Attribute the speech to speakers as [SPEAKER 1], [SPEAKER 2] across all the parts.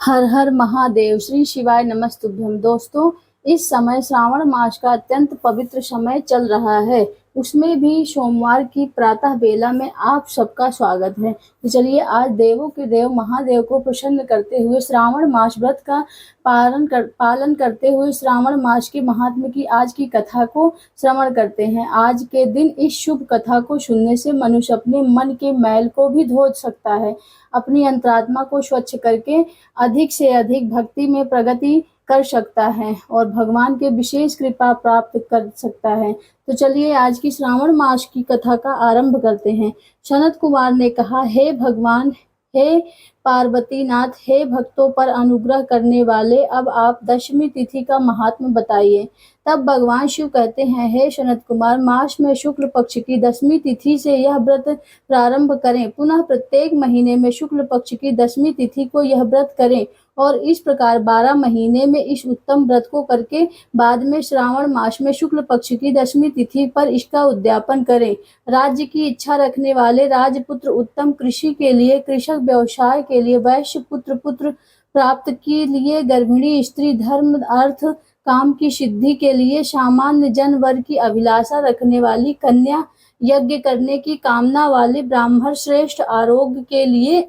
[SPEAKER 1] हर हर महादेव। श्री शिवाय नमस्तुभ्यम। दोस्तों, इस समय श्रावण मास का अत्यंत पवित्र समय चल रहा है, उसमें भी सोमवार की प्रातः बेला में आप सबका स्वागत है। तो चलिए आज देवों के देव महादेव को प्रसन्न करते हुए श्रावण मास व्रत का पालन करते हुए श्रावण मास के महात्म्य की आज की कथा को श्रवण करते हैं। आज के दिन इस शुभ कथा को सुनने से मनुष्य अपने मन के मैल को भी धो सकता है, अपनी अंतरात्मा को स्वच्छ करके अधिक से अधिक भक्ति में प्रगति कर सकता है और भगवान के विशेष कृपा प्राप्त कर सकता है। तो चलिए आज की श्रावण मास की कथा का आरंभ करते हैं। सनत कुमार ने कहा, हे भगवान, हे पार्वती नाथ, हे भक्तों पर अनुग्रह करने वाले, अब आप दशमी तिथि का महात्म्य बताइए। तब भगवान शिव कहते हैं, हे सनत कुमार, मास में शुक्ल पक्ष की दशमी तिथि से यह व्रत प्रारंभ करें। पुनः प्रत्येक महीने में शुक्ल पक्ष की दशमी तिथि को यह व्रत करें और इस प्रकार 12 महीने में इस उत्तम व्रत को करके बाद में श्रावण मास में शुक्ल पक्ष की दशमी तिथि पर इसका उद्यापन करें। राज्य की इच्छा रखने वाले राजपुत्र, उत्तम कृषि के लिए कृषक, व्यवसाय के लिए वैश्य पुत्र प्राप्त के लिए गर्भिणी स्त्री, धर्म अर्थ काम की सिद्धि के लिए सामान्य जन वर्ग की अभिलाषा रखने वाली कन्या, यज्ञ करने की कामना वाले ब्राह्मण, श्रेष्ठ आरोग्य के लिए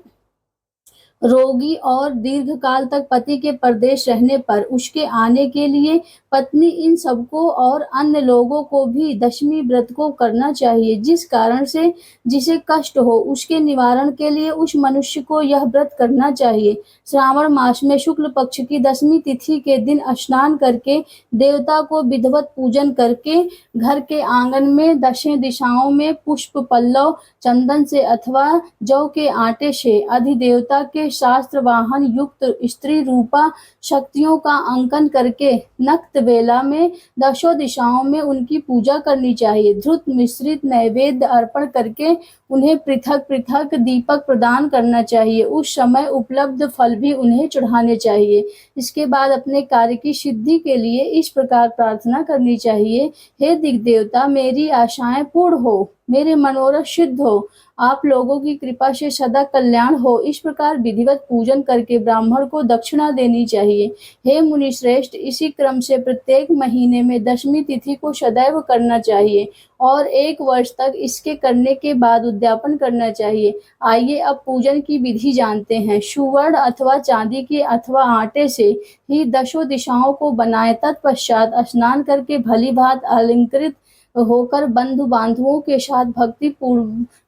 [SPEAKER 1] रोगी और दीर्घ काल तक पति के परदेश रहने पर उसके आने के लिए पत्नी, इन सबको और अन्य लोगों को भी दशमी व्रत को करना चाहिए। जिस कारण से जिसे कष्ट हो उसके निवारण के लिए उस मनुष्य को यह व्रत करना चाहिए। श्रावण मास में शुक्ल पक्ष की दशमी तिथि के दिन स्नान करके देवता को विधिवत पूजन करके घर के आंगन में दशें दिशाओं में पुष्प पल्लव चंदन से अथवा जौ के आटे से अधिदेवता के शास्त्र वाहन युक्त स्त्री रूपा शक्तियों का अंकन करके नक्त बेला में दशों दिशाओं में उनकी पूजा करनी चाहिए। धृत मिश्रित नैवेद्य अर्पण करके उन्हें पृथक पृथक दीपक प्रदान करना चाहिए। उस समय उपलब्ध फल भी उन्हें चढ़ाने चाहिए। इसके बाद अपने कार्य की सिद्धि के लिए इस प्रकार प्रार्थना करनी चाहिए, हे दिग्देवता, मेरी आशाएं पूर्ण हो, मेरे मनोरथ सिद्ध हो, आप लोगों की कृपा से सदा कल्याण हो। इस प्रकार विधिवत पूजन करके ब्राह्मण को दक्षिणा देनी चाहिए। हे मुनि श्रेष्ठ, इसी क्रम से प्रत्येक महीने में दशमी तिथि को सदैव करना चाहिए और 1 वर्ष तक इसके करने के बाद उद्यापन करना चाहिए। आइए अब पूजन की विधि जानते हैं। सुवर्ण अथवा चांदी के अथवा आटे से ही दशों दिशाओं को बनाए। तत्पश्चात स्नान करके भली भांति अलंकृत होकर बंधु बांधवों के साथ भक्ति पूर्व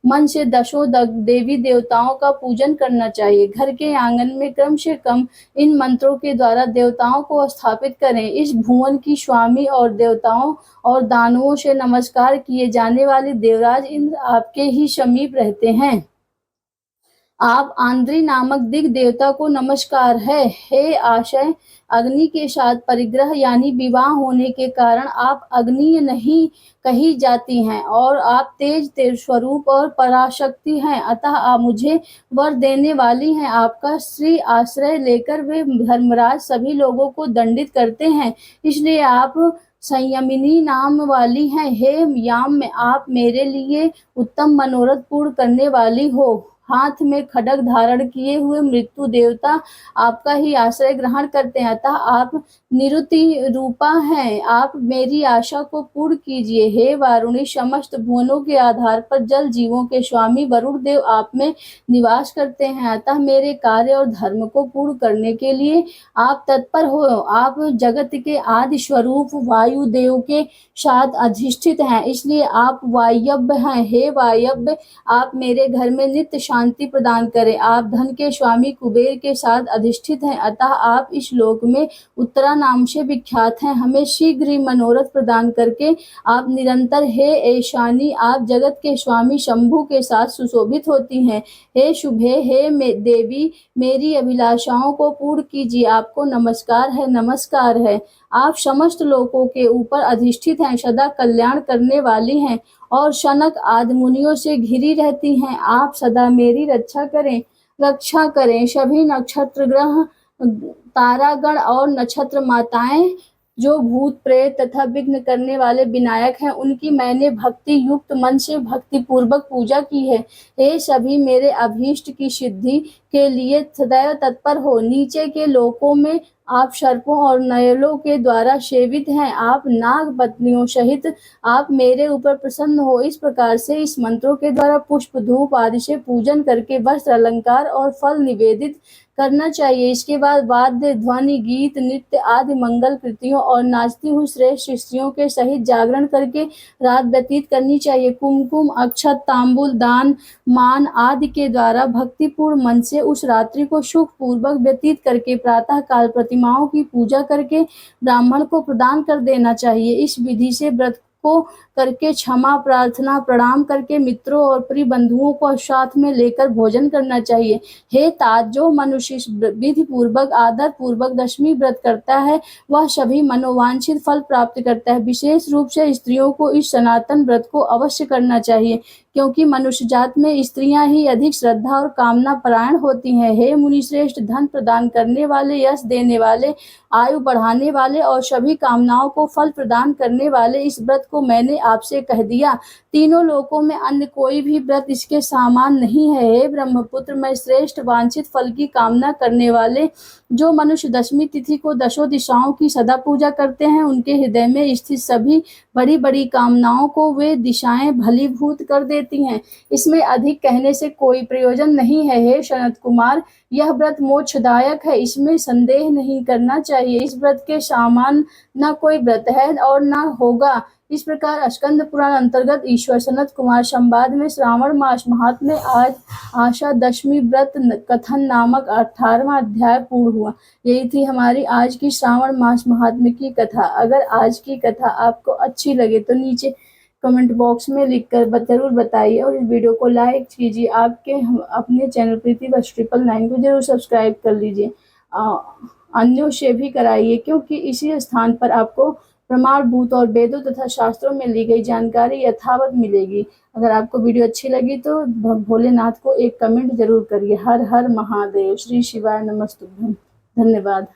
[SPEAKER 1] मन से दशों देवी देवताओं का पूजन करना चाहिए। घर के आंगन में कम से कम इन मंत्रों के द्वारा देवताओं को स्थापित करें। इस भुवन की स्वामी और देवताओं और दानवों से नमस्कार किए जाने वाले देवराज इंद्र आपके ही समीप रहते हैं। आप आंद्री नामक दिग देवता को नमस्कार है। हे आशय, अग्नि के साथ परिग्रह यानी विवाह होने के कारण आप अग्नि नहीं कही जाती हैं और आप तेज स्वरूप और पराशक्ति हैं, अतः आप मुझे वर देने वाली हैं। आपका श्री आश्रय लेकर वे धर्मराज सभी लोगों को दंडित करते हैं, इसलिए आप संयमिनी नाम वाली हैं। हे याम, में आप मेरे लिए उत्तम मनोरथ पूर्ण करने वाली हो। हाथ में खड्ग धारण किए हुए मृत्यु देवता आपका ही आश्रय ग्रहण करते हैं, अतः आप निरुति रूपा हैं। आप मेरी आशा को पूर्ण कीजिए। हे वारुणी, समस्त भुवनों के आधार पर जल जीवों के स्वामी वरुण देव आप में निवास करते हैं, अतः मेरे कार्य और धर्म को पूर्ण करने के लिए आप तत्पर हो। आप जगत के आदि स्वरूप वायु देव के साथ अधिष्ठित हैं, इसलिए आप वायव्य हैं। हे वायव्य, आप मेरे घर में नित्य शांति प्रदान करें। आप धन के स्वामी कुबेर के साथ अधिष्ठित हैं, अतः आप इस लोक में उत्तरा नाम से विख्यात हैं। हमें शीघ्र ही मनोरथ प्रदान करके आप निरंतर, हे ऐशानी, आप जगत के स्वामी शंभु के साथ सुशोभित होती हैं। हे शुभे, हे देवी, मेरी अभिलाषाओं को पूर्ण कीजिए। आपको नमस्कार है, नमस्कार है। आप समस्त लोकों के ऊपर अधिष्ठित हैं, सदा कल्याण करने वाली हैं और शनक आदि मुनियों से घिरी रहती हैं। आप सदा मेरी रक्षा करें। सभी नक्षत्र ग्रह, तारागण और नक्षत्र माताएं जो भूत प्रेत तथा विघ्न करने वाले विनायक हैं, उनकी मैंने भक्ति युक्त मन से भक्ति पूर्वक पूजा की है। हे सभी मेरे अभीष्ट की सिद्धि के लिए सदैव तत्पर हो। नीचे के लोकों में आप सर्पों और नयलों के द्वारा सेवित हैं। आप नाग पत्नियों सहित आप मेरे ऊपर प्रसन्न हो। इस प्रकार से इस मंत्रों के द्वारा पुष्प धूप आदि से पूजन करके वस्त्र अलंकार और फल निवेदित करना चाहिए। इसके बाद वाद्य ध्वनि गीत नृत्य आदि मंगल कृतियों और नाचती हुई श्रेष्ठ स्त्रियों के सहित जागरण करके रात व्यतीत करनी चाहिए। कुमकुम अक्षत तांबुल दान मान आदि के द्वारा भक्तिपूर्ण मन से उस रात्रि को सुख पूर्वक व्यतीत करके प्रातः काल प्रतिमाओं की पूजा करके ब्राह्मण को प्रदान कर देना चाहिए। इस विधि से व्रत को करके क्षमा प्रार्थना प्रणाम करके मित्रों और प्रिय बंधुओं को साथ में लेकर भोजन करना चाहिए। हे तात, जो मनुष्य इस विधि पूर्वक आदर पूर्वक दशमी व्रत करता है वह सभी मनोवांछित फल प्राप्त करता है। विशेष रूप से स्त्रियों को इस सनातन व्रत को अवश्य करना चाहिए, क्योंकि मनुष्य जात में स्त्रियां ही अधिक श्रद्धा और कामना परायण होती हैं। हे मुनिश्रेष्ठ, धन प्रदान करने वाले, यश देने वाले, आयु बढ़ाने वाले और सभी कामनाओं को फल प्रदान करने वाले इस व्रत को मैंने आपसे कह दिया। तीनों लोकों में अन्य कोई भी व्रत इसके समान नहीं है। हे ब्रह्मपुत्र, मैं श्रेष्ठ वांछित फल की कामना करने वाले जो मनुष्य दशमी तिथि को दशों दिशाओं की सदा पूजा करते हैं, उनके हृदय में स्थित सभी बड़ी बड़ी कामनाओं को वे दिशाएं भलीभूत कर देती हैं। इसमें अधिक कहने से कोई प्रयोजन नहीं है। हे सनत कुमार, यह व्रत मोक्षदायक है, इसमें संदेह नहीं करना चाहिए। इस व्रत के समान न कोई व्रत है और न होगा। इस प्रकार स्कंद पुराण अंतर्गत ईश्वर सनत कुमार संवाद में श्रावण मास महात्म्य आज आशा दशमी व्रत कथन नामक 18वां अध्याय पूर्ण हुआ। यही थी हमारी आज की श्रावण मास महात्म्य की कथा। अगर आज की कथा आपको अच्छी लगे तो नीचे कमेंट बॉक्स में लिखकर जरूर बताइए और इस वीडियो को लाइक कीजिए। अपने चैनल प्रीति बस 999 को जरूर सब्सक्राइब कर लीजिए। अन्यों से भी कराइए, क्योंकि इसी स्थान पर आपको प्रमाणभूत और वेदों तथा शास्त्रों में ली गई जानकारी यथावत मिलेगी। अगर आपको वीडियो अच्छी लगी तो भोलेनाथ को एक कमेंट जरूर करिए। हर हर महादेव। श्री शिवाय नमस्तुभ्यं। धन्यवाद।